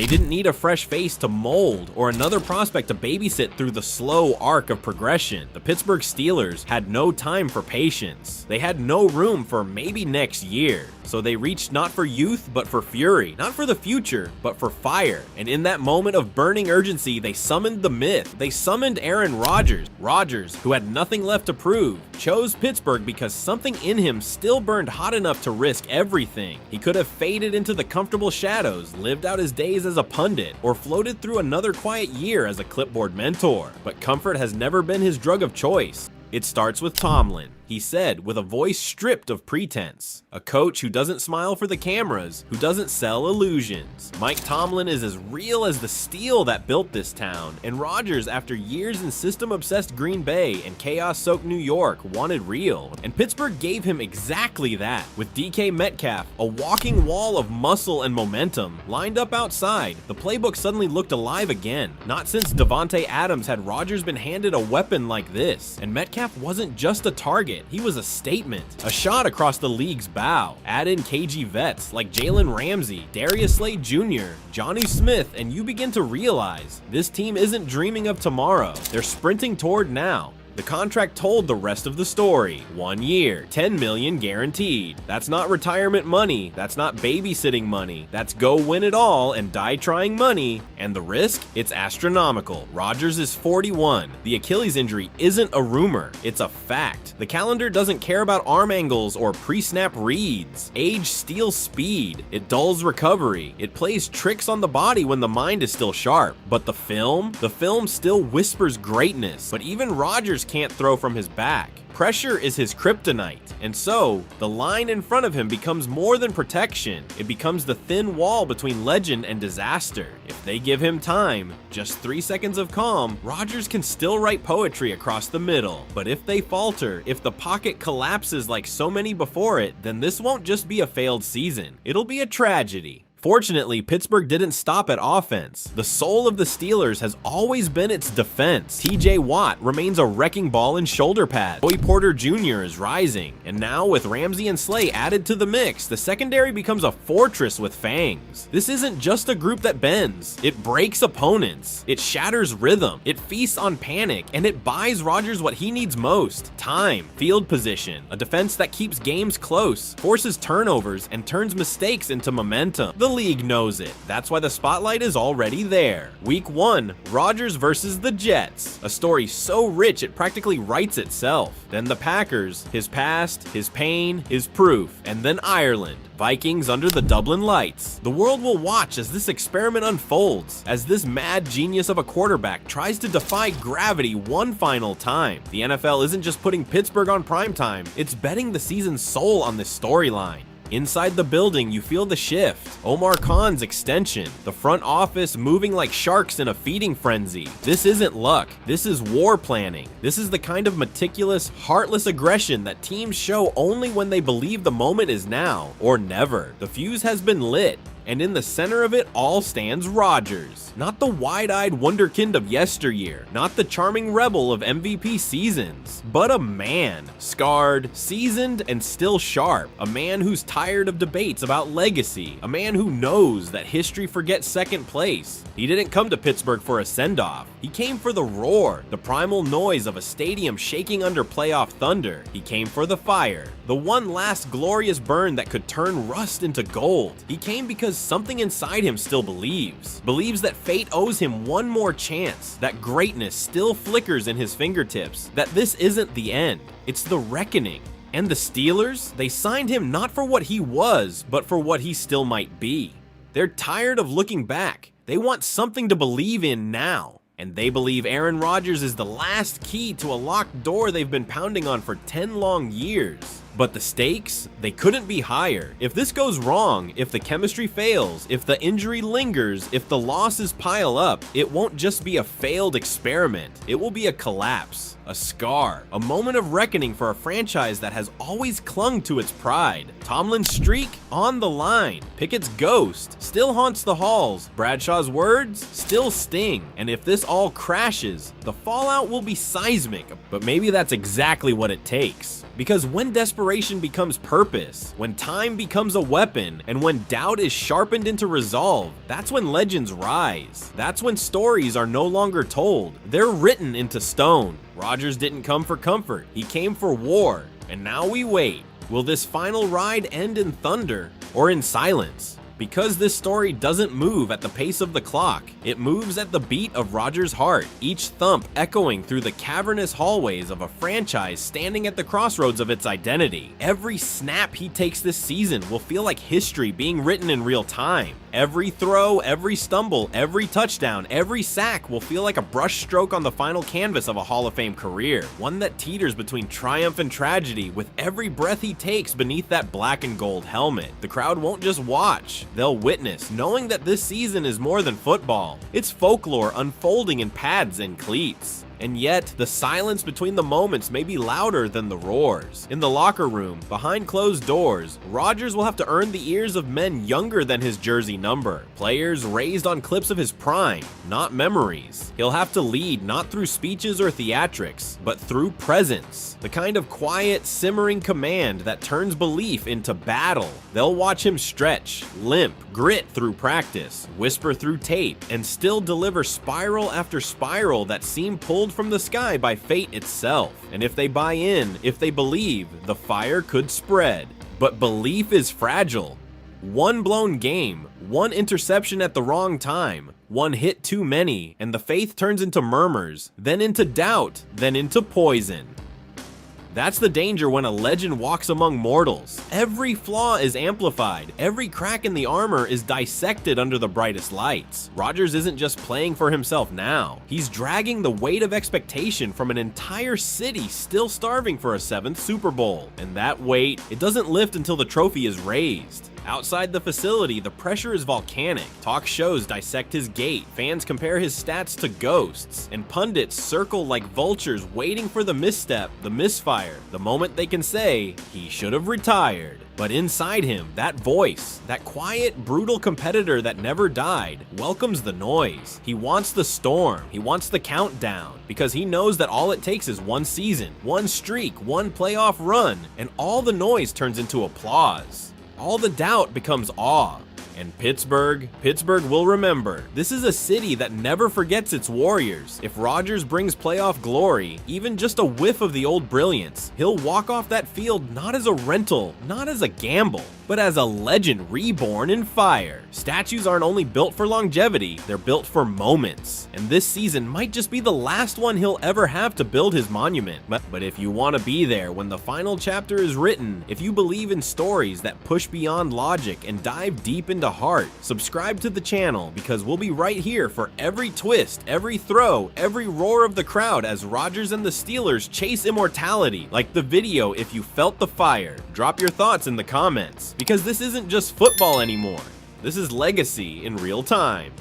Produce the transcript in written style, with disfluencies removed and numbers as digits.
They didn't need a fresh face to mold or another prospect to babysit through the slow arc of progression. The Pittsburgh Steelers had no time for patience. They had no room for maybe next year. So they reached not for youth, but for fury. Not for the future, but for fire. And in that moment of burning urgency, they summoned the myth. They summoned Aaron Rodgers. Rodgers, who had nothing left to prove, chose Pittsburgh because something in him still burned hot enough to risk everything. He could have faded into the comfortable shadows, lived out his days as a pundit, or floated through another quiet year as a clipboard mentor. But comfort has never been his drug of choice. It starts with Tomlin, he said, with a voice stripped of pretense. A coach who doesn't smile for the cameras, who doesn't sell illusions. Mike Tomlin is as real as the steel that built this town, and Rodgers, after years in system-obsessed Green Bay and chaos-soaked New York, wanted real. And Pittsburgh gave him exactly that, with DK Metcalf, a walking wall of muscle and momentum, lined up outside. The playbook suddenly looked alive again. Not since Davante Adams had Rodgers been handed a weapon like this, and Metcalf wasn't just a target, he was a statement. A shot across the league's bow. Add in KG vets like Jalen Ramsey, Darius Slay Jr., Jonnu Smith, and you begin to realize this team isn't dreaming of tomorrow. They're sprinting toward now. The contract told the rest of the story. 1 year, $10 million guaranteed. That's not retirement money. That's not babysitting money. That's go win it all and die trying money. And the risk? It's astronomical. Rodgers is 41. The Achilles injury isn't a rumor. It's a fact. The calendar doesn't care about arm angles or pre-snap reads. Age steals speed. It dulls recovery. It plays tricks on the body when the mind is still sharp. But the film still whispers greatness. But even Rodgers can't throw from his back. Pressure is his kryptonite, and so the line in front of him becomes more than protection. It becomes the thin wall between legend and disaster. If they give him time, just 3 seconds of calm, Rodgers can still write poetry across the middle. But if they falter, if the pocket collapses like so many before it, then this won't just be a failed season. It'll be a tragedy. Fortunately, Pittsburgh didn't stop at offense. The soul of the Steelers has always been its defense. TJ Watt remains a wrecking ball in shoulder pads. Joey Porter Jr. is rising. And now with Ramsey and Slay added to the mix, the secondary becomes a fortress with fangs. This isn't just a group that bends. It breaks opponents. It shatters rhythm. It feasts on panic. And it buys Rodgers what he needs most: time, field position, a defense that keeps games close, forces turnovers, and turns mistakes into momentum. The league knows it. That's why the spotlight is already there. Week 1, Rodgers versus the Jets. A story so rich it practically writes itself. Then the Packers, his past, his pain, his proof. And then Ireland. Vikings under the Dublin lights. The world will watch as this experiment unfolds, as this mad genius of a quarterback tries to defy gravity one final time. The NFL isn't just putting Pittsburgh on primetime, it's betting the season's soul on this storyline. Inside the building, you feel the shift. Omar Khan's extension. The front office moving like sharks in a feeding frenzy. This isn't luck. This is war planning. This is the kind of meticulous, heartless aggression that teams show only when they believe the moment is now, or never. The fuse has been lit. And in the center of it all stands Rodgers. Not the wide-eyed wonderkind of yesteryear, not the charming rebel of MVP seasons, but a man, scarred, seasoned, and still sharp. A man who's tired of debates about legacy. A man who knows that history forgets second place. He didn't come to Pittsburgh for a send-off. He came for the roar, the primal noise of a stadium shaking under playoff thunder. He came for the fire, the one last glorious burn that could turn rust into gold. He came because something inside him still believes that fate owes him one more chance, that greatness still flickers in his fingertips, that this isn't the end, it's the reckoning. And the Steelers, they signed him not for what he was, but for what he still might be. They're tired of looking back. They want something to believe in now. And they believe Aaron Rodgers is the last key to a locked door they've been pounding on for 10 long years. But the stakes, they couldn't be higher. If this goes wrong, if the chemistry fails, if the injury lingers, if the losses pile up, it won't just be a failed experiment. It will be a collapse. a scar, a moment of reckoning for a franchise that has always clung to its pride. Tomlin's streak on the line. Pickett's ghost still haunts the halls. Bradshaw's words still sting. And if this all crashes, the fallout will be seismic, but maybe that's exactly what it takes. Because when desperation becomes purpose, when time becomes a weapon, and when doubt is sharpened into resolve, that's when legends rise. That's when stories are no longer told. They're written into stone. Rodgers didn't come for comfort. He came for war. And now we wait. Will this final ride end in thunder or in silence? Because this story doesn't move at the pace of the clock, it moves at the beat of Rodgers' heart, each thump echoing through the cavernous hallways of a franchise standing at the crossroads of its identity. Every snap he takes this season will feel like history being written in real time. Every throw, every stumble, every touchdown, every sack will feel like a brushstroke on the final canvas of a Hall of Fame career, one that teeters between triumph and tragedy with every breath he takes beneath that black and gold helmet. The crowd won't just watch, they'll witness, knowing that this season is more than football. It's folklore unfolding in pads and cleats. And yet, the silence between the moments may be louder than the roars. In the locker room, behind closed doors, Rodgers will have to earn the ears of men younger than his jersey number. Players raised on clips of his prime, not memories. He'll have to lead not through speeches or theatrics, but through presence. The kind of quiet, simmering command that turns belief into battle. They'll watch him stretch, limp, grit through practice, whisper through tape, and still deliver spiral after spiral that seem pulled from the sky by fate itself. And if they buy in, if they believe, the fire could spread. But belief is fragile. One blown game, one interception at the wrong time, one hit too many, and the faith turns into murmurs, then into doubt, then into poison. That's the danger when a legend walks among mortals. Every flaw is amplified. Every crack in the armor is dissected under the brightest lights. Rodgers isn't just playing for himself now. He's dragging the weight of expectation from an entire city still starving for a 7th Super Bowl. And that weight, it doesn't lift until the trophy is raised. Outside the facility, the pressure is volcanic. Talk shows dissect his gait, fans compare his stats to ghosts, and pundits circle like vultures waiting for the misstep, the misfire, the moment they can say, he should have retired. But inside him, that voice, that quiet, brutal competitor that never died, welcomes the noise. He wants the storm. He wants the countdown, because he knows that all it takes is one season, one streak, one playoff run, and all the noise turns into applause. All the doubt becomes awe. And Pittsburgh will remember. This is a city that never forgets its warriors. If Rodgers brings playoff glory, even just a whiff of the old brilliance, he'll walk off that field not as a rental, not as a gamble, but as a legend reborn in fire. Statues aren't only built for longevity, they're built for moments. And this season might just be the last one he'll ever have to build his monument. But if you want to be there when the final chapter is written, if you believe in stories that push beyond logic and dive deep into heart, subscribe to the channel, because we'll be right here for every twist, every throw, every roar of the crowd as Rodgers and the Steelers chase immortality. Like the video if you felt the fire. Drop your thoughts in the comments, because this isn't just football anymore. This is legacy in real time.